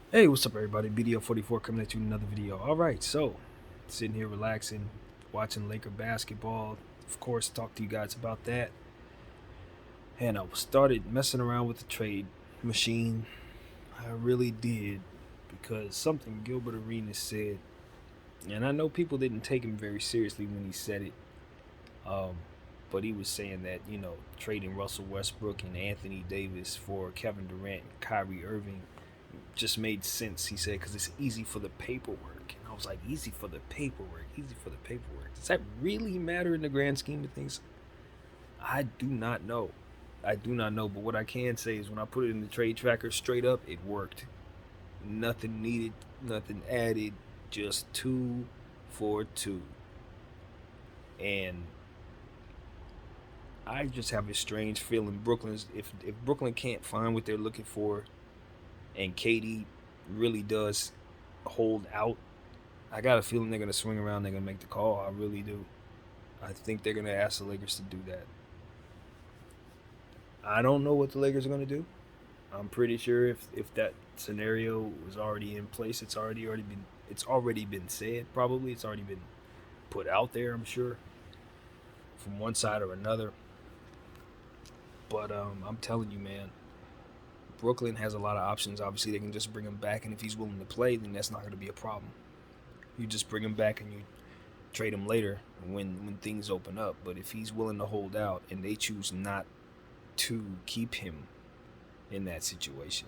Hey, what's up, everybody? BDO44 coming at you with another video. All right, so sitting here relaxing, watching Laker basketball. Of course, talk to you guys about that. And I started messing around with the trade machine. I really did because something Gilbert Arenas said, and I know people didn't take him very seriously when he said it. Um, but he was saying that trading Russell Westbrook and Anthony Davis for Kevin Durant and Kyrie Irving just made sense. He said because it's easy for the paperwork, and I was like, easy for the paperwork, easy for the paperwork. Does that really matter in the grand scheme of things? I do not know. I do not know. But what I can say is when I put it in the trade tracker straight up, it worked. Nothing needed, nothing added, just 2 for 2. And I just have a strange feeling Brooklyn's if Brooklyn can't find what they're looking for, and KD really does hold out, I got a feeling they're gonna swing around. They're gonna make the call. I really do. I think they're gonna ask the Lakers to do that. I don't know what the Lakers are gonna do. I'm pretty sure if that scenario was already in place, it's already been said. Probably it's already been put out there. I'm sure from one side or another. But I'm telling you, man, Brooklyn has a lot of options. Obviously, they can just bring him back, and if he's willing to play, then that's not going to be a problem. You just bring him back and you trade him later when things open up. But if he's willing to hold out and they choose not to keep him in that situation,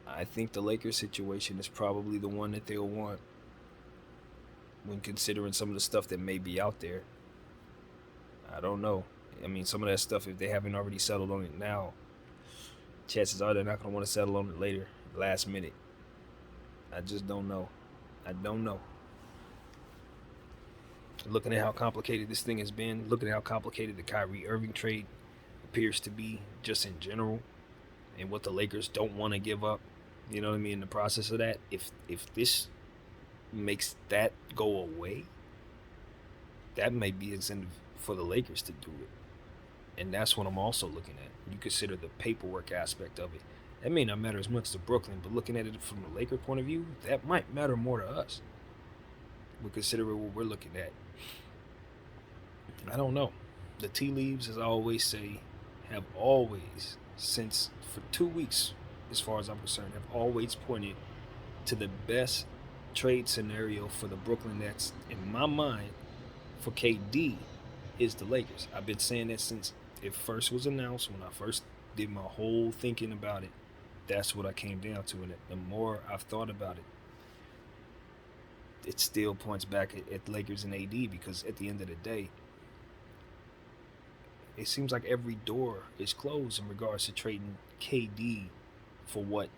I think the Lakers situation is probably the one that they'll want when considering some of the stuff that may be out there. I don't know. I mean, some of that stuff, if they haven't already settled on it now, chances are they're not going to want to settle on it later, last minute. I just don't know. I don't know. Looking at how complicated this thing has been, looking at how complicated the Kyrie Irving trade appears to be just in general, and what the Lakers don't want to give up. You know what I mean? In the process of that, if this makes that go away, that may be incentive for the Lakers to do it. And that's what I'm also looking at. You consider the paperwork aspect of it. That may not matter as much to Brooklyn, but looking at it from the Laker point of view, that might matter more to us. We consider what we're looking at. I don't know. The tea leaves, as I always say, have always, since for 2 weeks, as far as I'm concerned, have always pointed to the best trade scenario for the Brooklyn Nets, in my mind, for KD, is the Lakers. I've been saying that since it first was announced, when I first did my whole thinking about it. That's what I came down to. And the more I've thought about it, it still points back at Lakers and AD, because at the end of the day, it seems like every door is closed in regards to trading KD for what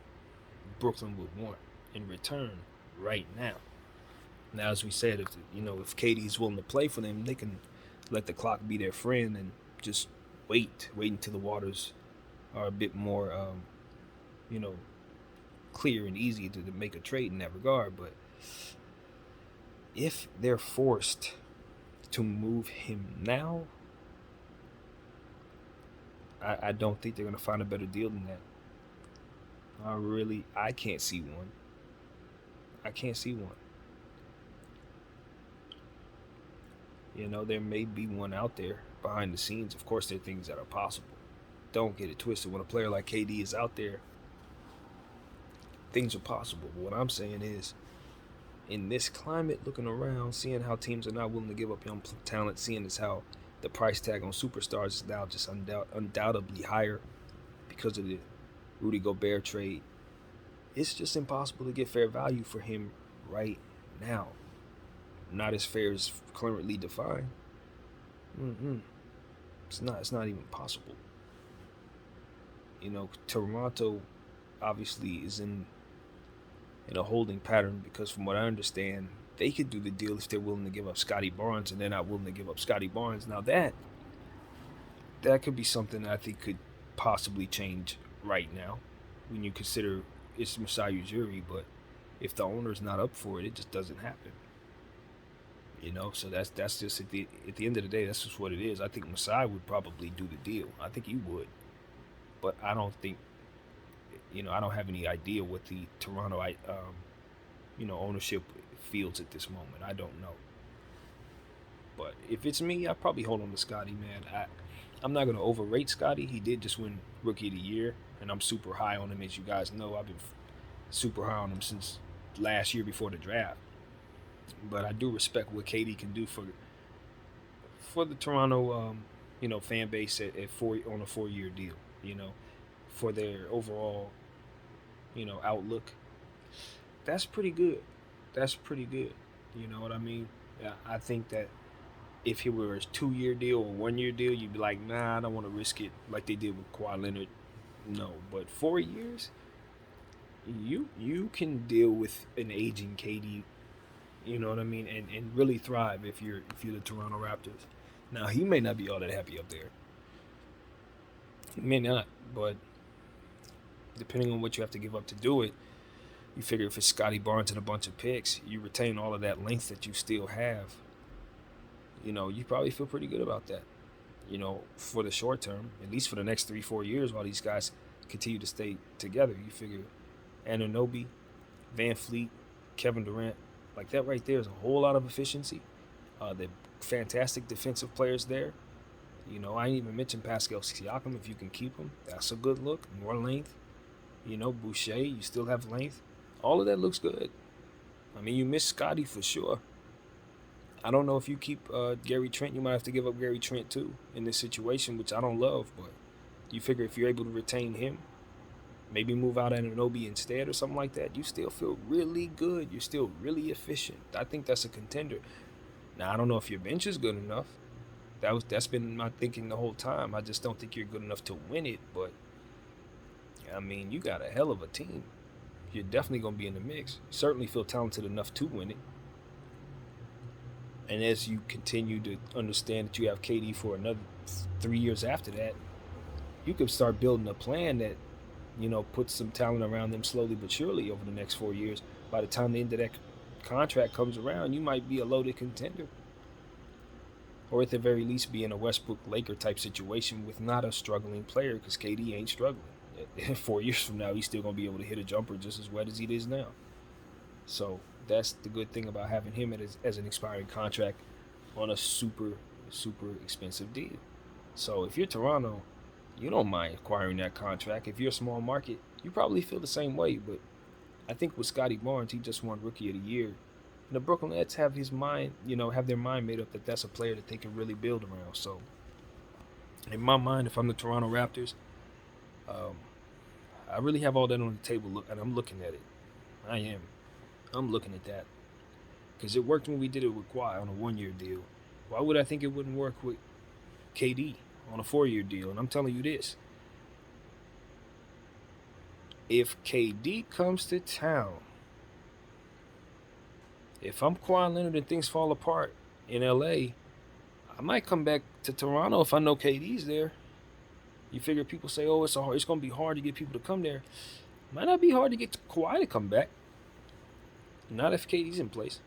Brooklyn would want in return right now. Now, as we said, if KD is willing to play for them, they can let the clock be their friend and just wait until the waters are a bit more, you know, clear and easy to make a trade in that regard. But if they're forced to move him now, I don't think they're gonna find a better deal than that. I can't see one. I can't see one. There may be one out there behind the scenes. Of course, there are things that are possible. Don't get it twisted. When a player like KD is out there, things are possible. But what I'm saying is, in this climate, looking around, seeing how teams are not willing to give up young talent, seeing as how the price tag on superstars is now just undoubtedly higher because of the Rudy Gobert trade, it's just impossible to get fair value for him right now. Not as fair as currently defined. Mm-mm. It's not. It's not even possible. Toronto obviously is in a holding pattern because, from what I understand, they could do the deal if they're willing to give up Scotty Barnes, and they're not willing to give up Scotty Barnes. Now that could be something that I think could possibly change right now, when you consider it's Masai Ujiri. But if the owner's not up for it, it just doesn't happen. So that's just at the end of the day, that's just what it is. I think Masai would probably do the deal. I think he would, but I don't think I don't have any idea what the Toronto ownership feels at this moment. I don't know. But if it's me, I probably hold on to Scotty, man. I'm not gonna overrate Scotty. He did just win Rookie of the Year, and I'm super high on him, as you guys know. I've been super high on him since last year before the draft. But I do respect what KD can do for the Toronto, fan base at on a 4-year deal. For their overall, outlook. That's pretty good. That's pretty good. You know what I mean? I think that if it were a 2-year deal or 1-year deal, you'd be like, nah, I don't want to risk it like they did with Kawhi Leonard. No, but 4 years, you can deal with an aging KD. You know what I mean, and really thrive if you're the Toronto Raptors. Now he may not be all that happy up there. He may not, but depending on what you have to give up to do it, you figure if it's Scotty Barnes and a bunch of picks, you retain all of that length that you still have. You probably feel pretty good about that. For the short term, at least for the next 3-4 years, while these guys continue to stay together. You figure Anunoby, Van Fleet, Kevin Durant, like that right there is a whole lot of efficiency. The fantastic defensive players there. I didn't even mention Pascal Siakam. If you can keep him, that's a good look. More length. Boucher, you still have length. All of that looks good. I mean, you miss Scotty for sure. I don't know if you keep Gary Trent. You might have to give up Gary Trent too in this situation, which I don't love. But you figure if you're able to retain him, maybe move out Anunoby instead or something like that, you still feel really good. You're still really efficient. I think that's a contender. Now, I don't know if your bench is good enough. That's been my thinking the whole time. I just don't think you're good enough to win it. But, I mean, you got a hell of a team. You're definitely going to be in the mix. You certainly feel talented enough to win it. And as you continue to understand that you have KD for another 3 years after that, you could start building a plan that, puts some talent around them slowly but surely over the next 4 years. By the time the end of that contract comes around, you might be a loaded contender. Or at the very least be in a Westbrook Laker type situation with not a struggling player, because KD ain't struggling. 4 years from now, he's still going to be able to hit a jumper just as wet as he is now. So that's the good thing about having him as an expiring contract on a super, super expensive deal. So if you're Toronto, you don't mind acquiring that contract. If you're a small market, you probably feel the same way. But I think with Scotty Barnes, he just won Rookie of the Year. And the Brooklyn Nets have their mind made up that that's a player that they can really build around. So in my mind, if I'm the Toronto Raptors, I really have all that on the table, and I'm looking at it. I'm looking at that. Because it worked when we did it with Kawhi on a 1-year deal. Why would I think it wouldn't work with KD on a 4-year deal? And I'm telling you this. If KD comes to town, if I'm Kawhi Leonard and things fall apart in LA, I might come back to Toronto if I know KD's there. You figure people say, oh, it's going to be hard to get people to come there. Might not be hard to get Kawhi to come back. Not if KD's in place.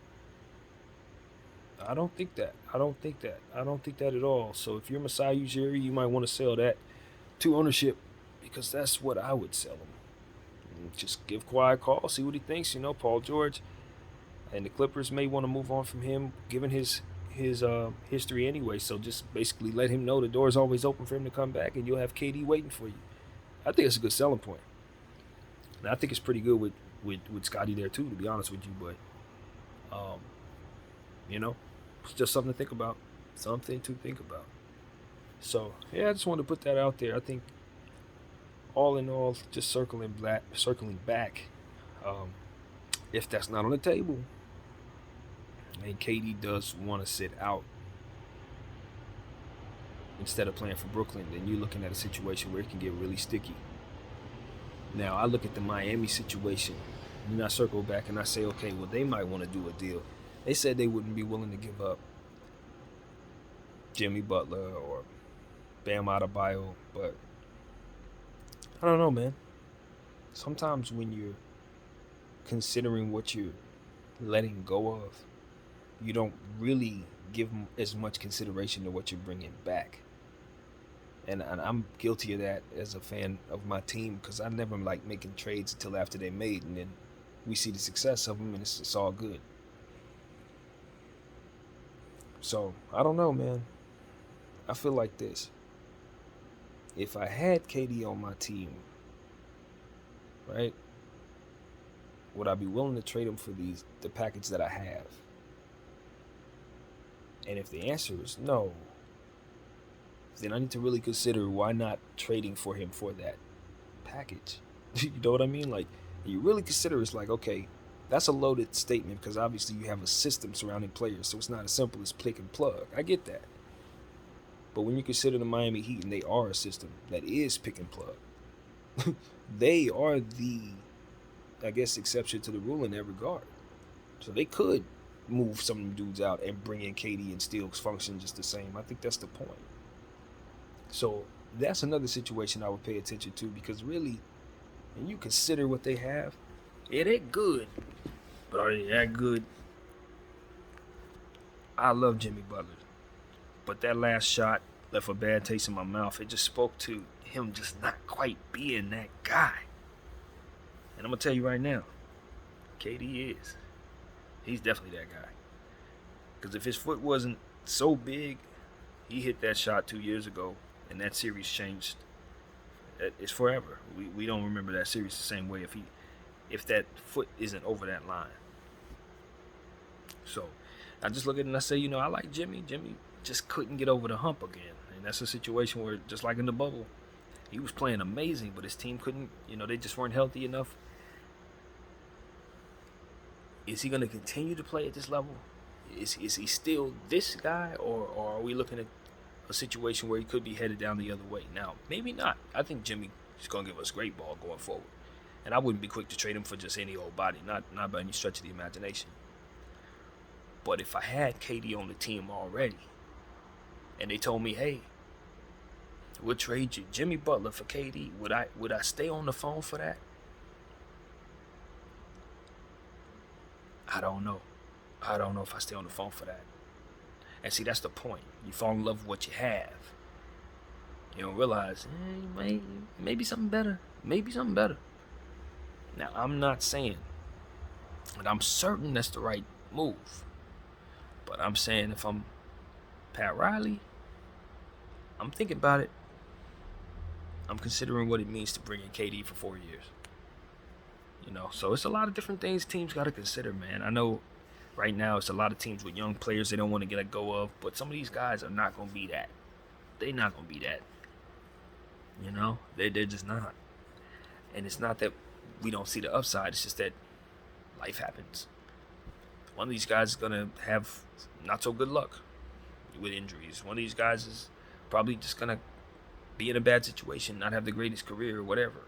I don't think that. I don't think that at all. So if you're Masai Ujiri, you might want to sell that to ownership, because that's what I would sell him. Just give Kawhi a call, see what he thinks. Paul George and the Clippers may want to move on from him, given his history anyway. So just basically let him know the door is always open for him to come back, and you'll have KD waiting for you. I think it's a good selling point. And I think it's pretty good with Scotty there too, to be honest with you. But it's just something to think about. So yeah, I just wanted to put that out there. I think all in all, just circling back, if that's not on the table, and KD does want to sit out instead of playing for Brooklyn, then you're looking at a situation where it can get really sticky. Now, I look at the Miami situation, and then I circle back and I say, okay, well, they might want to do a deal. They said they wouldn't be willing to give up Jimmy Butler or Bam Adebayo, but I don't know, man. Sometimes when you're considering what you're letting go of, you don't really give as much consideration to what you're bringing back. And I'm guilty of that as a fan of my team because I never like making trades until after they're made, and then we see the success of them, and it's all good. So I don't know, man. I feel like this: if I had KD on my team, right, would I be willing to trade him for the package that I have? And if the answer is no, then I need to really consider why not trading for him for that package. You know what I mean? Like, you really consider it's like, okay, that's a loaded statement because obviously you have a system surrounding players, so it's not as simple as pick and plug. I get that. But when you consider the Miami Heat and they are a system that is pick and plug, they are the, I guess, exception to the rule in that regard. So they could move some dudes out and bring in KD and still function just the same. I think that's the point. So that's another situation I would pay attention to because really, when you consider what they have, it ain't good. But are they that good? I love Jimmy Butler. But that last shot left a bad taste in my mouth. It just spoke to him just not quite being that guy. And I'm going to tell you right now, KD is. He's definitely that guy. Because if his foot wasn't so big, he hit that shot 2 years ago, and that series changed. It's forever. We don't remember that series the same way if that foot isn't over that line. So I just look at it and I say, I like Jimmy. Jimmy just couldn't get over the hump again. And that's a situation where, just like in the bubble, he was playing amazing, but his team couldn't, they just weren't healthy enough. Is he going to continue to play at this level? Is he still this guy, or are we looking at a situation where he could be headed down the other way? Now, maybe not. I think Jimmy is going to give us great ball going forward. And I wouldn't be quick to trade him for just any old body, not by any stretch of the imagination. But if I had KD on the team already, and they told me, hey, we'll trade you Jimmy Butler for KD, would I stay on the phone for that? I don't know. I don't know if I stay on the phone for that. And see, that's the point. You fall in love with what you have. You don't realize, maybe something better. Maybe something better. Now, I'm not saying, and I'm certain that's the right move. But I'm saying if I'm Pat Riley, I'm thinking about it. I'm considering what it means to bring in KD for 4 years. So it's a lot of different things teams got to consider, man. I know right now it's a lot of teams with young players they don't want to get a go of, but some of these guys are not going to be that. They're not going to be that. They're just not. And it's not that we don't see the upside. It's just that life happens. One of these guys is going to have not so good luck with injuries. One of these guys is probably just going to be in a bad situation, not have the greatest career or whatever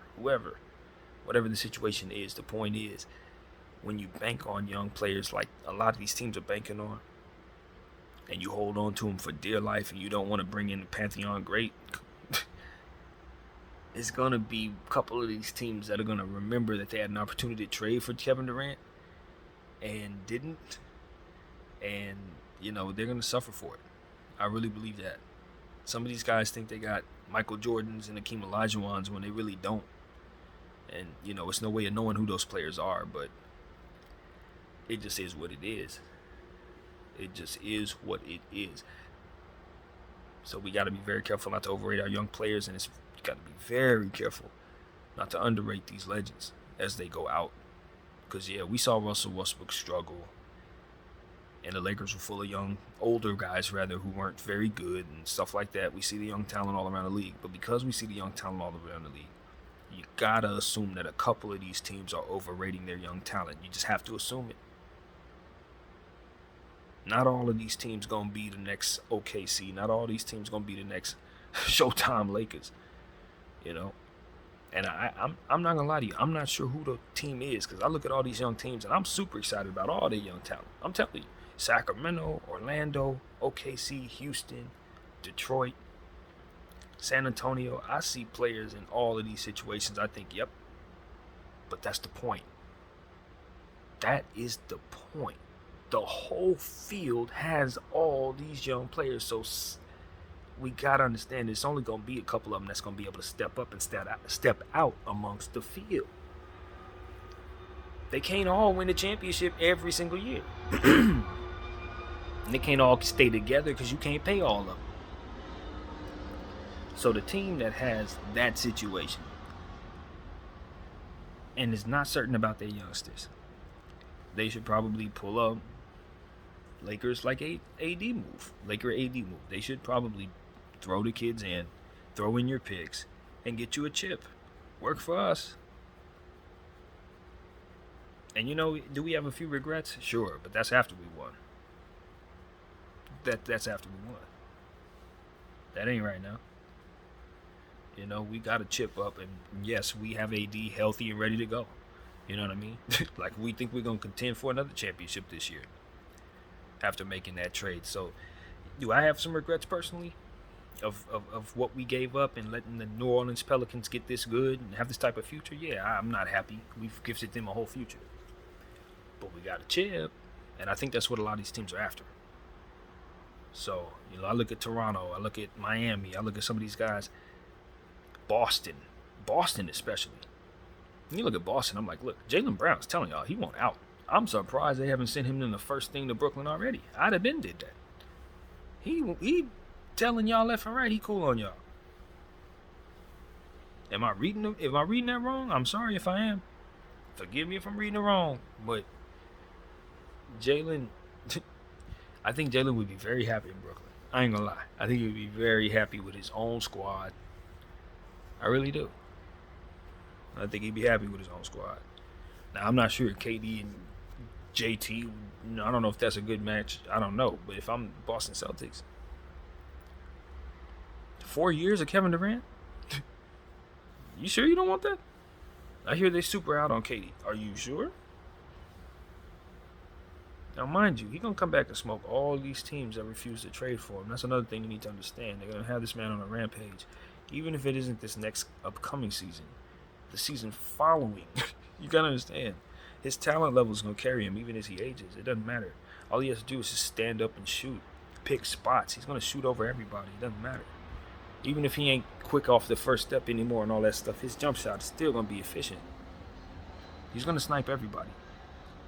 the situation is. The point is, when you bank on young players like a lot of these teams are banking on, and you hold on to them for dear life and you don't want to bring in the Pantheon great, it's going to be a couple of these teams that are going to remember that they had an opportunity to trade for Kevin Durant and didn't. And, they're going to suffer for it. I really believe that. Some of these guys think they got Michael Jordans and Hakeem Olajuwons when they really don't. And, it's no way of knowing who those players are, but it just is what it is. It just is what it is. So we got to be very careful not to overrate our young players, and it's got to be very careful not to underrate these legends as they go out. Because, we saw Russell Westbrook struggle, and the Lakers were full of older guys, who weren't very good and stuff like that. We see the young talent all around the league. But because we see the young talent all around the league, you got to assume that a couple of these teams are overrating their young talent. You just have to assume it. Not all of these teams going to be the next OKC. Not all these teams going to be the next Showtime Lakers. And I'm not going to lie to you. I'm not sure who the team is because I look at all these young teams and I'm super excited about all their young talent. I'm telling you. Sacramento, Orlando, OKC, Houston, Detroit, San Antonio. I see players in all of these situations. I think, yep. But that's the point. That is the point. The whole field has all these young players. So we gotta understand it's only gonna be a couple of them that's gonna be able to step up and step out amongst the field. They can't all win the championship every single year. And they can't all stay together because you can't pay all of them. So the team that has that situation and is not certain about their youngsters, they should probably pull up Lakers like AD move. Laker AD move. They should probably throw the kids in, throw in your picks, and get you a chip. Work for us. And do we have a few regrets? Sure, but that's after we won. That's after we won. That ain't right now. We got to chip up, and yes, we have AD healthy and ready to go. You know what I mean? Like, we think we're going to contend for another championship this year after making that trade. So, do I have some regrets personally of what we gave up and letting the New Orleans Pelicans get this good and have this type of future? Yeah, I'm not happy. We've gifted them a whole future. But we got a chip, and I think that's what a lot of these teams are after. So, I look at Toronto, I look at Miami, I look at some of these guys. Boston especially. When you look at Boston, I'm like, look, Jaylen Brown's telling y'all he won't out. I'm surprised they haven't sent him in the first thing to Brooklyn already. I'd have been did that. He telling y'all left and right he cool on y'all. Am I reading that wrong? I'm sorry if I am. Forgive me if I'm reading it wrong. But Jaylen, I think Jaylen would be very happy in Brooklyn. I ain't gonna lie. I think he would be very happy with his own squad. I really do. I think he'd be happy with his own squad. Now, I'm not sure KD and JT, I don't know if that's a good match. I don't know. But if I'm Boston Celtics, 4 years of Kevin Durant? You sure you don't want that? I hear they super out on KD. Are you sure? Now, mind you, he's going to come back and smoke all these teams that refuse to trade for him. That's another thing you need to understand. They're going to have this man on a rampage. Even if it isn't this next upcoming season, the season following, you got to understand, his talent level is going to carry him even as he ages. It doesn't matter. All he has to do is just stand up and shoot, pick spots. He's going to shoot over everybody. It doesn't matter. Even if he ain't quick off the first step anymore and all that stuff, his jump shot is still going to be efficient. He's going to snipe everybody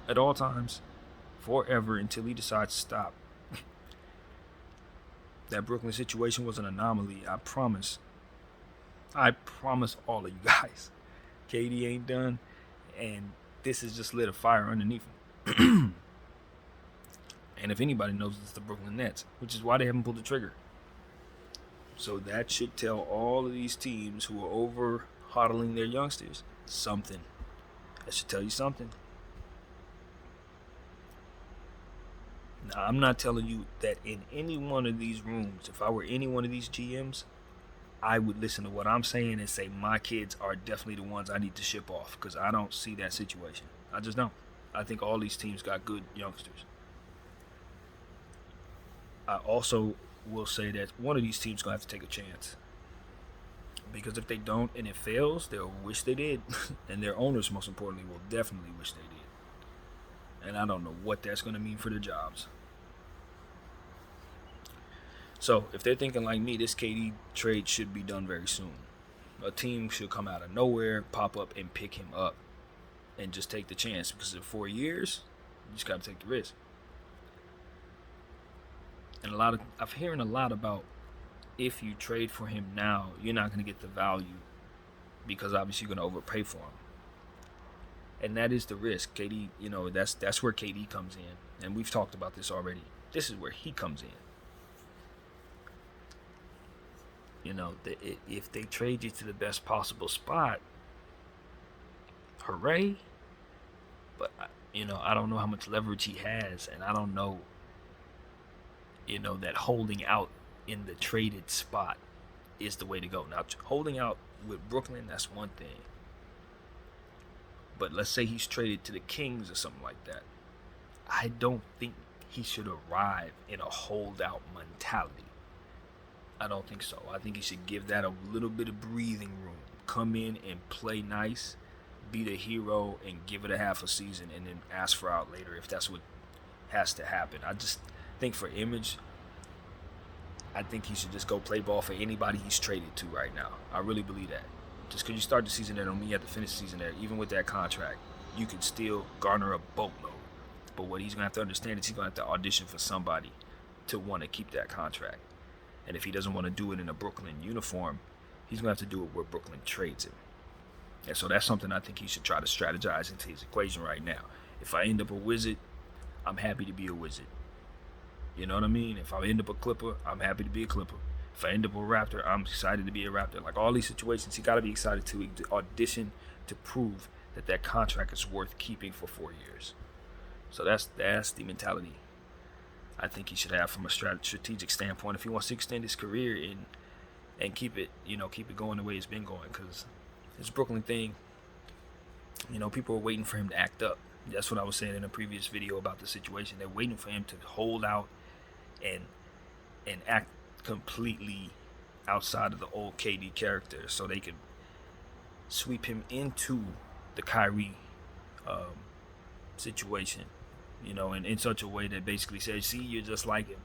at all times, forever, until he decides to stop. That Brooklyn situation was an anomaly, I promise. I promise all of you guys. KD ain't done, and this has just lit a fire underneath him. And if anybody knows, it's the Brooklyn Nets, which is why they haven't pulled the trigger. So that should tell all of these teams who are over hodling their youngsters something. That should tell you something. Now, I'm not telling you that in any one of these rooms, if I were any one of these GMs, I would listen to what I'm saying and say my kids are definitely the ones I need to ship off, because I don't see that situation. I just don't. I think all these teams got good youngsters. I also will say that one of these teams is going to have to take a chance. Because if they don't and it fails, they'll wish they did. And their owners, most importantly, will definitely wish they did. And I don't know what that's going to mean for their jobs. So, if they're thinking like me, this KD trade should be done very soon. A team should come out of nowhere, pop up, and pick him up. And just take the chance. Because in 4 years, you just got to take the risk. And I'm hearing a lot about if you trade for him now, you're not going to get the value. Because obviously you're going to overpay for him. And that is the risk. KD, that's where KD comes in. And we've talked about this already. This is where he comes in. If they trade you to the best possible spot, hooray. But, I don't know how much leverage he has. And I don't know, that holding out in the traded spot is the way to go. Now, holding out with Brooklyn, that's one thing. But let's say he's traded to the Kings or something like that. I don't think he should arrive in a holdout mentality. I don't think so. I think he should give that a little bit of breathing room. Come in and play nice, be the hero, and give it a half a season, and then ask for out later if that's what has to happen. I just think for image, I think he should just go play ball for anybody he's traded to right now. I really believe that. Just because you start the season there don't mean you have to finish the season there. Even with that contract, you can still garner a boatload. But what he's going to have to understand is he's going to have to audition for somebody to want to keep that contract. And if he doesn't want to do it in a Brooklyn uniform, he's going to have to do it where Brooklyn trades him. And so that's something I think he should try to strategize into his equation right now. If I end up a Wizard, I'm happy to be a Wizard. You know what I mean? If I end up a Clipper, I'm happy to be a Clipper. If I end up a Raptor, I'm excited to be a Raptor. Like all these situations, he got to be excited to audition to prove that that contract is worth keeping for 4 years. So that's the mentality I think he should have from a strategic standpoint if he wants to extend his career and keep it going the way it's been going. Because this Brooklyn thing, people are waiting for him to act up. That's what I was saying in a previous video about the situation. They're waiting for him to hold out and act completely outside of the old KD character so they can sweep him into the Kyrie situation, and in such a way that basically says, see, you're just like him.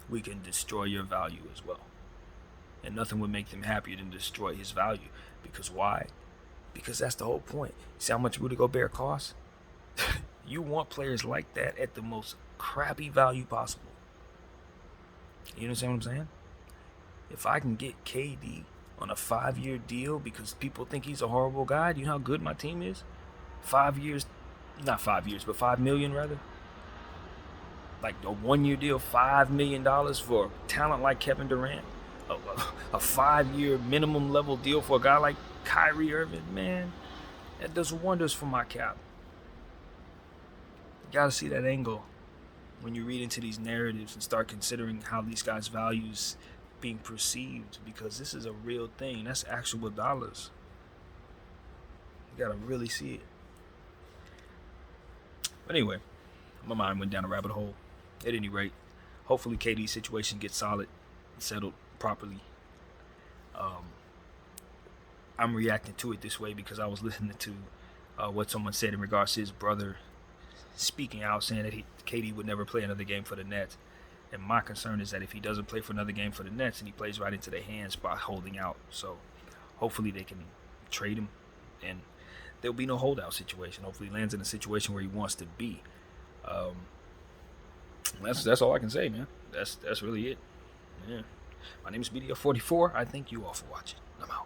We can destroy your value as well. And nothing would make them happier than destroy his value. Because why? Because that's the whole point. See how much Rudy Gobert costs? You want players like that at the most crappy value possible. You understand what I'm saying? If I can get KD on a 5-year deal because people think he's a horrible guy, do you know how good my team is? 5 years, not 5 years, but $5 million rather. Like a 1-year deal, $5 million for talent like Kevin Durant. A 5-year minimum level deal for a guy like Kyrie Irving, man. That does wonders for my cap. You gotta see that angle when you read into these narratives and start considering how these guys' values being perceived, because this is a real thing. That's actual dollars. You gotta really see it. But anyway, my mind went down a rabbit hole. At any rate, hopefully KD's situation gets solid and settled properly. I'm reacting to it this way because I was listening to what someone said in regards to his brother speaking out, saying that KD would never play another game for the Nets. And my concern is that if he doesn't play for another game for the Nets, and he plays right into their hands by holding out. So hopefully they can trade him and there'll be no holdout situation. Hopefully he lands in a situation where he wants to be. That's all I can say, man. That's really it. Yeah. My name is BDF44. I thank you all for watching. I'm out.